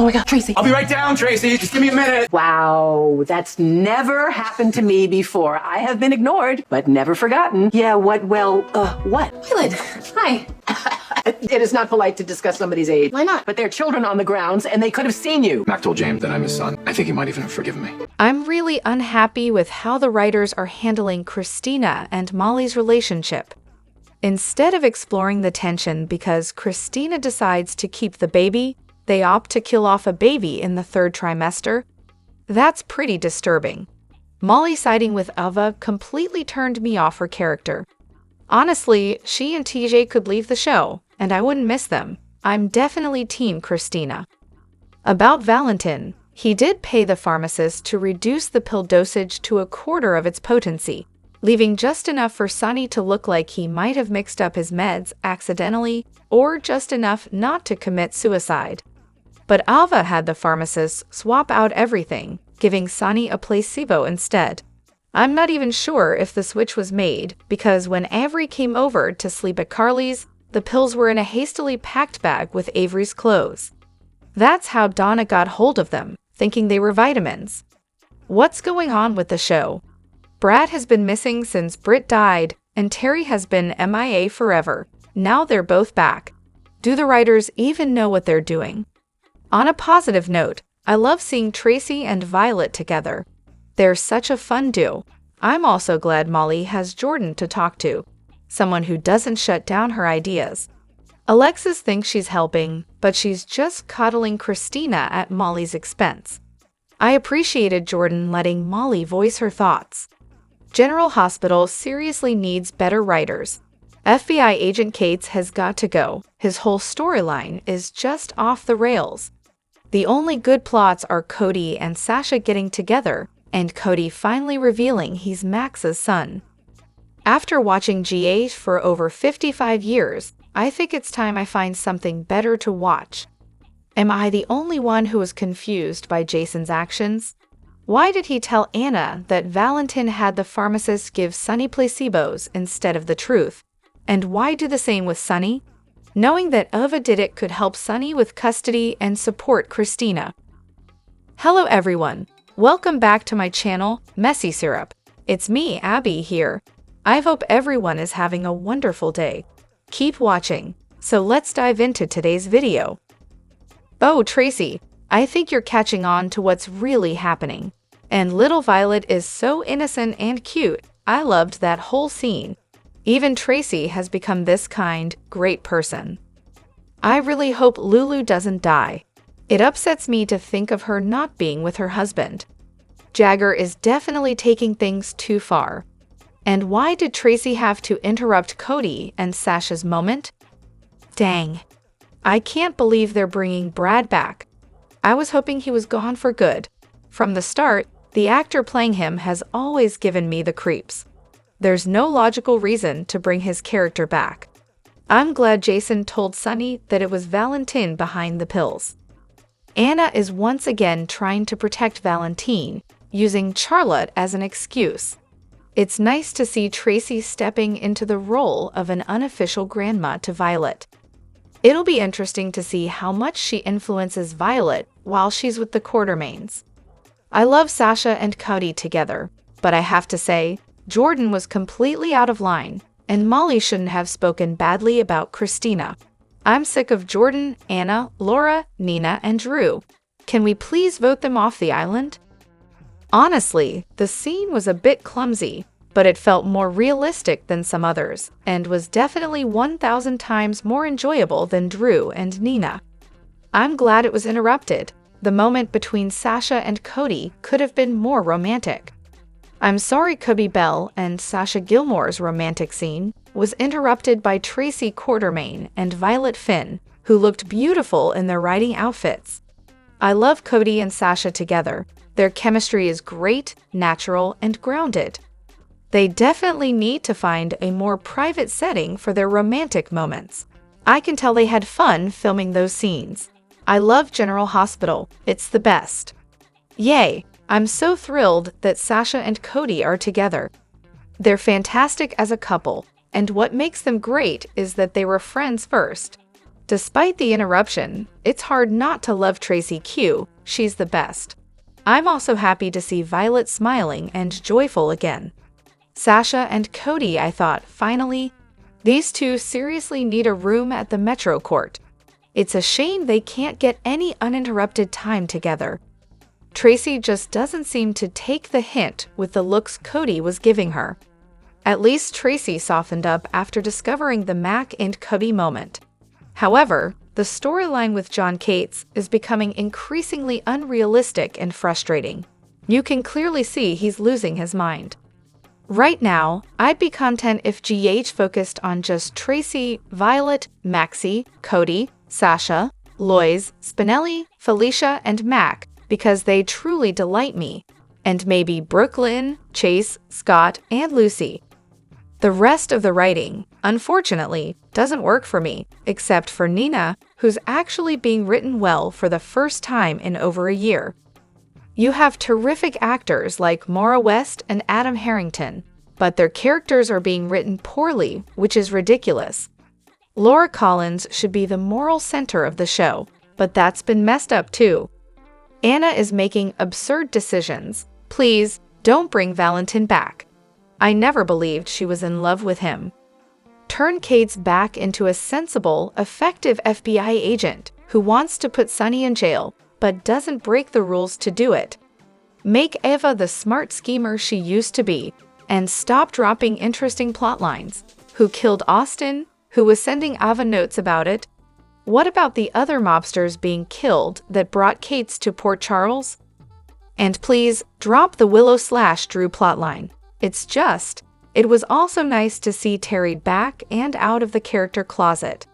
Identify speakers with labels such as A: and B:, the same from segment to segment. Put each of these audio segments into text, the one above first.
A: Oh my God, Tracy.
B: I'll be right down, Tracy. Just give me a minute.
A: Wow, that's never happened to me before. I have been ignored, but never forgotten. Yeah, what?
C: Violet, hi.
A: It is not polite to discuss somebody's age.
C: Why not?
A: But there are children on the grounds, and they could have seen you.
B: Mac told James that I'm his son. I think he might even have forgiven me.
D: I'm really unhappy with how the writers are handling Christina and Molly's relationship. Instead of exploring the tension because Christina decides to keep the baby, they opt to kill off a baby in the 3rd trimester. That's pretty disturbing. Molly siding with Ava completely turned me off her character. Honestly, she and TJ could leave the show, and I wouldn't miss them. I'm definitely Team Christina. About Valentin, he did pay the pharmacist to reduce the pill dosage to 1/4 of its potency, leaving just enough for Sonny to look like he might have mixed up his meds accidentally or just enough not to commit suicide. But Ava had the pharmacist swap out everything, giving Sonny a placebo instead. I'm not even sure if the switch was made, because when Avery came over to sleep at Carly's, the pills were in a hastily packed bag with Avery's clothes. That's how Donna got hold of them, thinking they were vitamins. What's going on with the show? Brad has been missing since Britt died, and Terry has been MIA forever. Now they're both back. Do the writers even know what they're doing? On a positive note, I love seeing Tracy and Violet together. They're such a fun duo. I'm also glad Molly has Jordan to talk to, someone who doesn't shut down her ideas. Alexis thinks she's helping, but she's just coddling Christina at Molly's expense. I appreciated Jordan letting Molly voice her thoughts. General Hospital seriously needs better writers. FBI agent Cates has got to go. His whole storyline is just off the rails. The only good plots are Cody and Sasha getting together, and Cody finally revealing he's Max's son. After watching GA for over 55 years, I think it's time I find something better to watch. Am I the only one who was confused by Jason's actions? Why did he tell Anna that Valentin had the pharmacist give Sonny placebos instead of the truth? And why do the same with Sonny? Knowing that Ava did it could help Sonny with custody and support Christina. Hello everyone. Welcome back to my channel, Messy Syrup. It's me, Abby, here. I hope everyone is having a wonderful day. Keep watching. So let's dive into today's video. Oh, Tracy, I think you're catching on to what's really happening. And little Violet is so innocent and cute. I loved that whole scene. Even Tracy has become this kind, great person. I really hope Lulu doesn't die. It upsets me to think of her not being with her husband. Jagger is definitely taking things too far. And why did Tracy have to interrupt Cody and Sasha's moment? Dang. I can't believe they're bringing Brad back. I was hoping he was gone for good. From the start, the actor playing him has always given me the creeps. There's no logical reason to bring his character back. I'm glad Jason told Sonny that it was Valentin behind the pills. Anna is once again trying to protect Valentin, using Charlotte as an excuse. It's nice to see Tracy stepping into the role of an unofficial grandma to Violet. It'll be interesting to see how much she influences Violet while she's with the Quartermains. I love Sasha and Cody together, but I have to say, Jordan was completely out of line, and Molly shouldn't have spoken badly about Christina. I'm sick of Jordan, Anna, Laura, Nina, and Drew. Can we please vote them off the island? Honestly, the scene was a bit clumsy, but it felt more realistic than some others, and was definitely 1,000 times more enjoyable than Drew and Nina. I'm glad it was interrupted. The moment between Sasha and Cody could have been more romantic. I'm sorry Cody Bell and Sasha Gilmore's romantic scene was interrupted by Tracy Quartermain and Violet Finn, who looked beautiful in their riding outfits. I love Cody and Sasha together. Their chemistry is great, natural, and grounded. They definitely need to find a more private setting for their romantic moments. I can tell they had fun filming those scenes. I love General Hospital. It's the best. Yay! I'm so thrilled that Sasha and Cody are together. They're fantastic as a couple, and what makes them great is that they were friends first. Despite the interruption, it's hard not to love Tracy Q. She's the best. I'm also happy to see Violet smiling and joyful again. Sasha and Cody, I thought, finally. These two seriously need a room at the Metro Court. It's a shame they can't get any uninterrupted time together. Tracy just doesn't seem to take the hint with the looks Cody was giving her. At least Tracy softened up after discovering the Mac and Cody moment. However, the storyline with John Cates is becoming increasingly unrealistic and frustrating. You can clearly see he's losing his mind. Right now, I'd be content if GH focused on just Tracy, Violet, Maxie, Cody, Sasha, Lois, Spinelli, Felicia, and Mac, because they truly delight me, and maybe Brooklyn, Chase, Scott, and Lucy. The rest of the writing, unfortunately, doesn't work for me, except for Nina, who's actually being written well for the first time in over a year. You have terrific actors like Maura West and Adam Harrington, but their characters are being written poorly, which is ridiculous. Laura Collins should be the moral center of the show, but that's been messed up too. Anna is making absurd decisions. Please, don't bring Valentin back. I never believed she was in love with him. Turn Cates back into a sensible, effective FBI agent who wants to put Sunny in jail, but doesn't break the rules to do it. Make Eva the smart schemer she used to be, and stop dropping interesting plot lines. Who killed Austin? Who was sending Ava notes about it? What about the other mobsters being killed that brought Cates to Port Charles? And please, drop the Willow/Drew plotline. It was also nice to see Terry back and out of the character closet.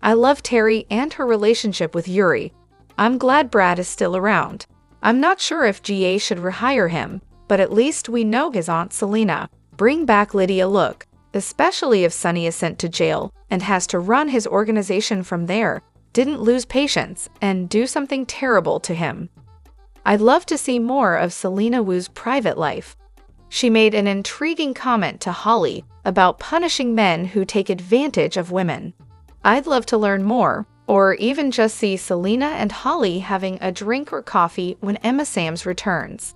D: I love Terry and her relationship with Yuri. I'm glad Brad is still around. I'm not sure if GA should rehire him, but at least we know his Aunt Selena. Bring back Lydia Look, especially if Sunny is sent to jail and has to run his organization from there, didn't lose patience, and do something terrible to him. I'd love to see more of Selena Wu's private life. She made an intriguing comment to Holly about punishing men who take advantage of women. I'd love to learn more, or even just see Selena and Holly having a drink or coffee when Emma Sams returns.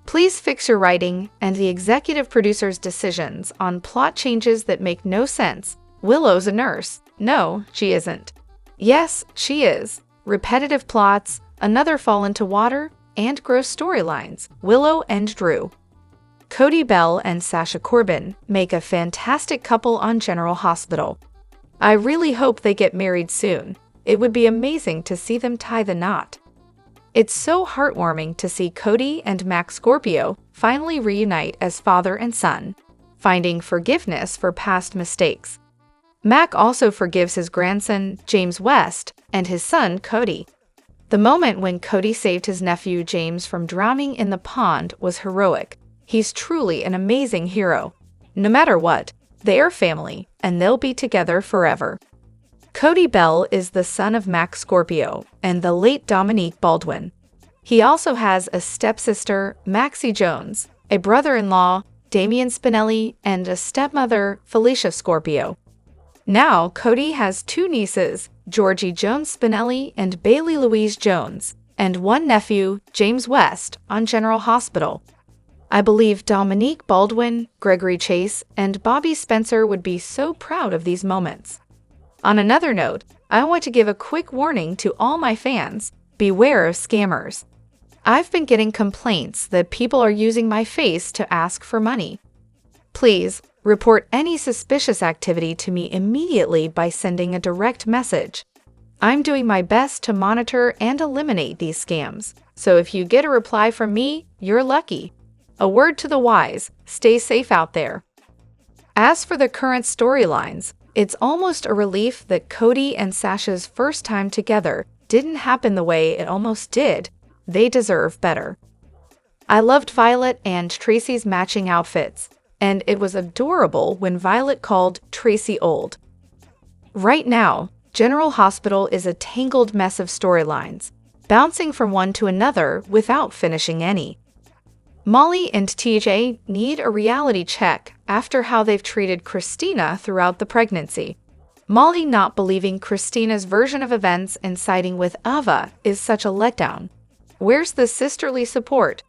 D: Please fix your writing and the executive producer's decisions on plot changes that make no sense. Willow's a nurse. No, she isn't. Yes, she is. Repetitive plots, another fall into water, and gross storylines. Willow and Drew. Cody Bell and Sasha Corbin make a fantastic couple on General Hospital. I really hope they get married soon. It would be amazing to see them tie the knot. It's so heartwarming to see Cody and Max Scorpio finally reunite as father and son, finding forgiveness for past mistakes. Mac also forgives his grandson, James West, and his son, Cody. The moment when Cody saved his nephew James from drowning in the pond was heroic. He's truly an amazing hero. No matter what, they're family, and they'll be together forever. Cody Bell is the son of Max Scorpio and the late Dominique Baldwin. He also has a stepsister, Maxie Jones, a brother-in-law, Damian Spinelli, and a stepmother, Felicia Scorpio. Now, Cody has two nieces, Georgie Jones Spinelli and Bailey Louise Jones, and one nephew, James West, on General Hospital. I believe Dominique Baldwin, Gregory Chase, and Bobby Spencer would be so proud of these moments. On another note, I want to give a quick warning to all my fans. Beware of scammers. I've been getting complaints that people are using my face to ask for money. Please, report any suspicious activity to me immediately by sending a direct message. I'm doing my best to monitor and eliminate these scams, so if you get a reply from me, you're lucky. A word to the wise, stay safe out there. As for the current storylines, it's almost a relief that Cody and Sasha's first time together didn't happen the way it almost did. They deserve better. I loved Violet and Tracy's matching outfits, and it was adorable when Violet called Tracy old. Right now, General Hospital is a tangled mess of storylines, bouncing from one to another without finishing any. Molly and TJ need a reality check after how they've treated Christina throughout the pregnancy. Molly not believing Christina's version of events and siding with Ava is such a letdown. Where's the sisterly support?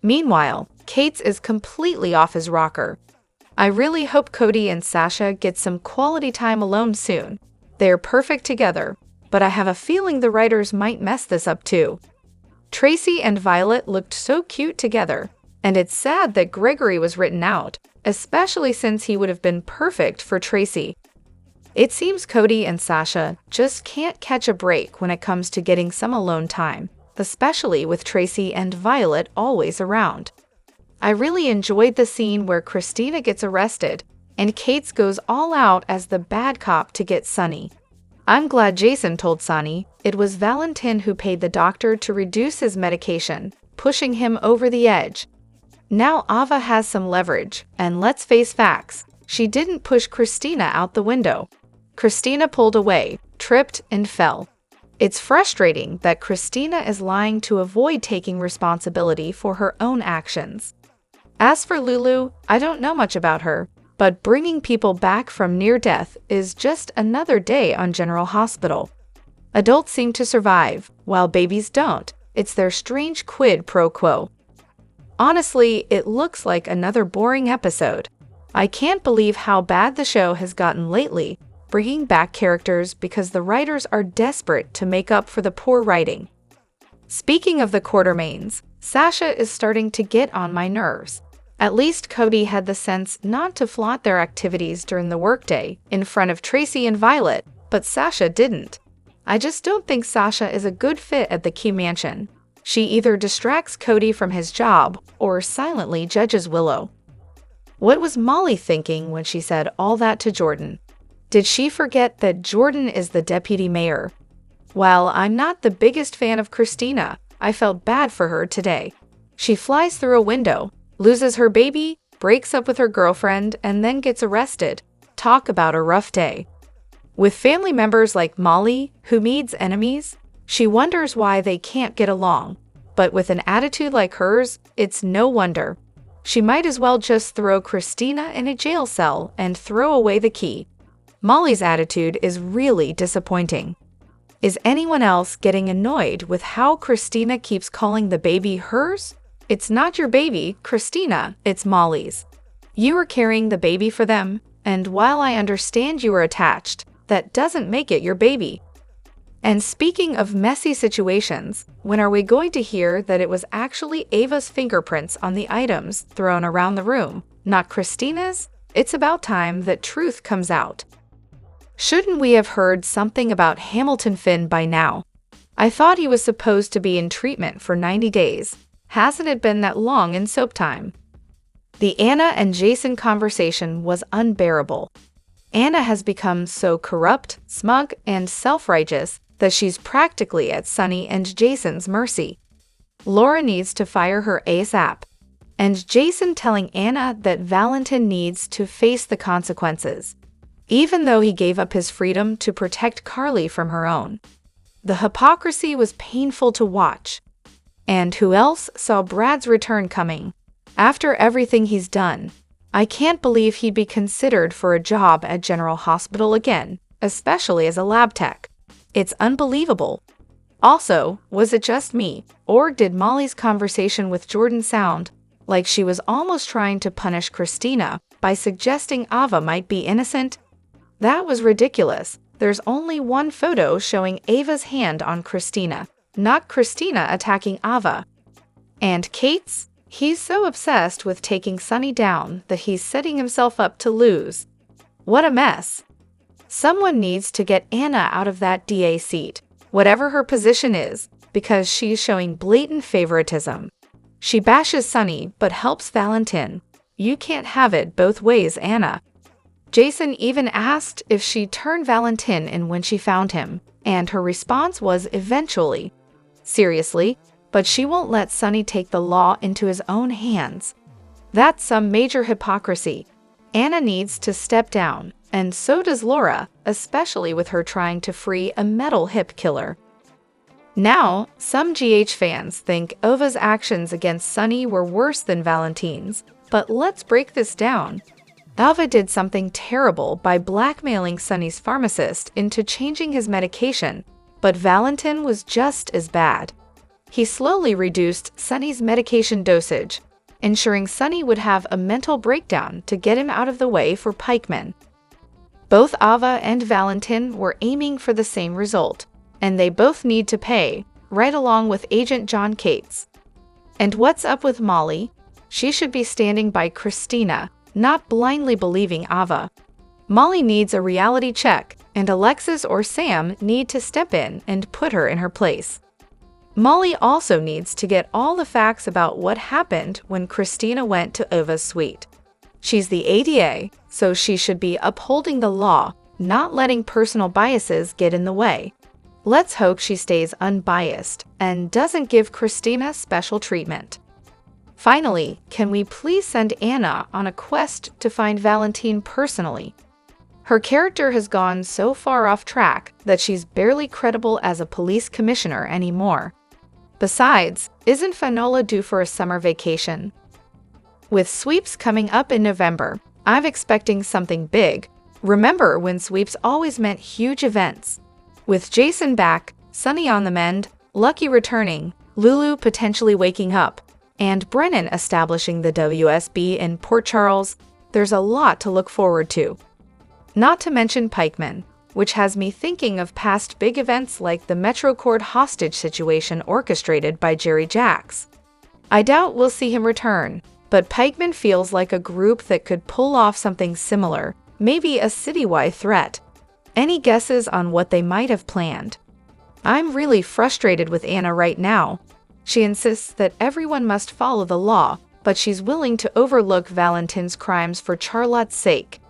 D: Meanwhile, Kate's is completely off his rocker. I really hope Cody and Sasha get some quality time alone soon. They're perfect together, but I have a feeling the writers might mess this up too. Tracy and Violet looked so cute together, and it's sad that Gregory was written out, especially since he would have been perfect for Tracy. It seems Cody and Sasha just can't catch a break when it comes to getting some alone time, especially with Tracy and Violet always around. I really enjoyed the scene where Christina gets arrested and Kate's goes all out as the bad cop to get Sunny. I'm glad Jason told Sunny it was Valentin who paid the doctor to reduce his medication, pushing him over the edge. Now Ava has some leverage, and let's face facts, she didn't push Christina out the window. Christina pulled away, tripped, and fell. It's frustrating that Christina is lying to avoid taking responsibility for her own actions. As for Lulu, I don't know much about her, but bringing people back from near death is just another day on General Hospital. Adults seem to survive, while babies don't. It's their strange quid pro quo. Honestly, it looks like another boring episode. I can't believe how bad the show has gotten lately, bringing back characters because the writers are desperate to make up for the poor writing. Speaking of the Quartermains, Sasha is starting to get on my nerves. At least Cody had the sense not to flaunt their activities during the workday in front of Tracy and Violet, but Sasha didn't. I just don't think Sasha is a good fit at the Key Mansion. She either distracts Cody from his job or silently judges Willow. What was Molly thinking when she said all that to Jordan? Did she forget that Jordan is the deputy mayor? While I'm not the biggest fan of Christina, I felt bad for her today. She flies through a window, loses her baby, breaks up with her girlfriend, and then gets arrested. Talk about a rough day. With family members like Molly, who meets enemies, she wonders why they can't get along. But with an attitude like hers, it's no wonder. She might as well just throw Christina in a jail cell and throw away the key. Molly's attitude is really disappointing. Is anyone else getting annoyed with how Christina keeps calling the baby hers? It's not your baby, Christina, it's Molly's. You were carrying the baby for them, and while I understand you were attached, that doesn't make it your baby. And speaking of messy situations, when are we going to hear that it was actually Ava's fingerprints on the items thrown around the room, not Christina's? It's about time that truth comes out. Shouldn't we have heard something about Hamilton Finn by now? I thought he was supposed to be in treatment for 90 days. Hasn't it been that long in soap time? The Anna and Jason conversation was unbearable. Anna has become so corrupt, smug, and self-righteous that she's practically at Sunny and Jason's mercy. Laura needs to fire her ASAP. And Jason telling Anna that Valentin needs to face the consequences, even though he gave up his freedom to protect Carly from her own. The hypocrisy was painful to watch. And who else saw Brad's return coming? After everything he's done, I can't believe he'd be considered for a job at General Hospital again, especially as a lab tech. It's unbelievable. Also, was it just me, or did Molly's conversation with Jordan sound like she was almost trying to punish Christina by suggesting Ava might be innocent? That was ridiculous. There's only one photo showing Ava's hand on Christina, not Christina attacking Ava. And Kate's? He's so obsessed with taking Sunny down that he's setting himself up to lose. What a mess. Someone needs to get Anna out of that DA seat, whatever her position is, because she's showing blatant favoritism. She bashes Sunny but helps Valentin. You can't have it both ways, Anna. Jason even asked if she'd turn Valentin in when she found him, and her response was eventually. Seriously, but she won't let Sunny take the law into his own hands. That's some major hypocrisy. Anna needs to step down, and so does Laura, especially with her trying to free a metal hip killer. Now, some GH fans think Ava's actions against Sunny were worse than Valentin's, but let's break this down. Ava did something terrible by blackmailing Sunny's pharmacist into changing his medication, but Valentin was just as bad. He slowly reduced Sunny's medication dosage, ensuring Sunny would have a mental breakdown to get him out of the way for pikemen. Both Ava and Valentin were aiming for the same result, and they both need to pay, right along with Agent John Cates. And what's up with Molly? She should be standing by Christina, not blindly believing Ava. Molly needs a reality check, and Alexis or Sam need to step in and put her in her place. Molly also needs to get all the facts about what happened when Christina went to Ava's suite. She's the ADA, so she should be upholding the law, not letting personal biases get in the way. Let's hope she stays unbiased and doesn't give Christina special treatment. Finally, can we please send Anna on a quest to find Valentine personally? Her character has gone so far off track that she's barely credible as a police commissioner anymore. Besides, isn't Fanola due for a summer vacation? With sweeps coming up in November, I'm expecting something big. Remember when sweeps always meant huge events? With Jason back, Sunny on the mend, Lucky returning, Lulu potentially waking up, and Brennan establishing the WSB in Port Charles, there's a lot to look forward to. Not to mention pikemen, which has me thinking of past big events like the MetroCord hostage situation orchestrated by Jerry Jacks. I doubt we'll see him return, but pikemen feels like a group that could pull off something similar, maybe a citywide threat. Any guesses on what they might have planned? I'm really frustrated with Anna right now. She insists that everyone must follow the law, but she's willing to overlook Valentin's crimes for Charlotte's sake.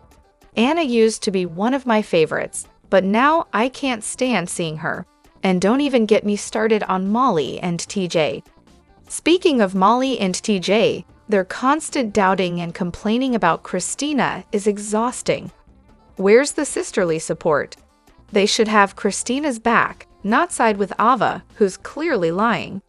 D: Anna used to be one of my favorites, but now I can't stand seeing her. And don't even get me started on Molly and TJ. Speaking of Molly and TJ, their constant doubting and complaining about Christina is exhausting. Where's the sisterly support? They should have Christina's back, not side with Ava, who's clearly lying.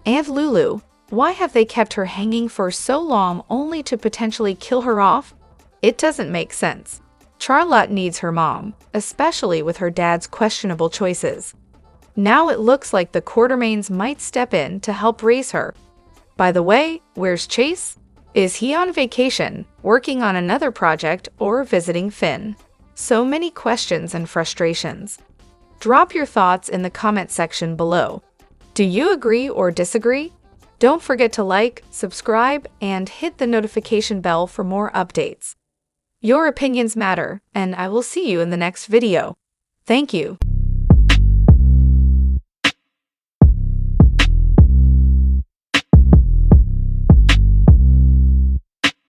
D: And Lulu, why have they kept her hanging for so long only to potentially kill her off? It doesn't make sense. Charlotte needs her mom, especially with her dad's questionable choices. Now it looks like the Quartermaines might step in to help raise her. By the way, where's Chase? Is he on vacation, working on another project, or visiting Finn? So many questions and frustrations. Drop your thoughts in the comment section below. Do you agree or disagree? Don't forget to like, subscribe, and hit the notification bell for more updates. Your opinions matter, and I will see you in the next video. Thank you.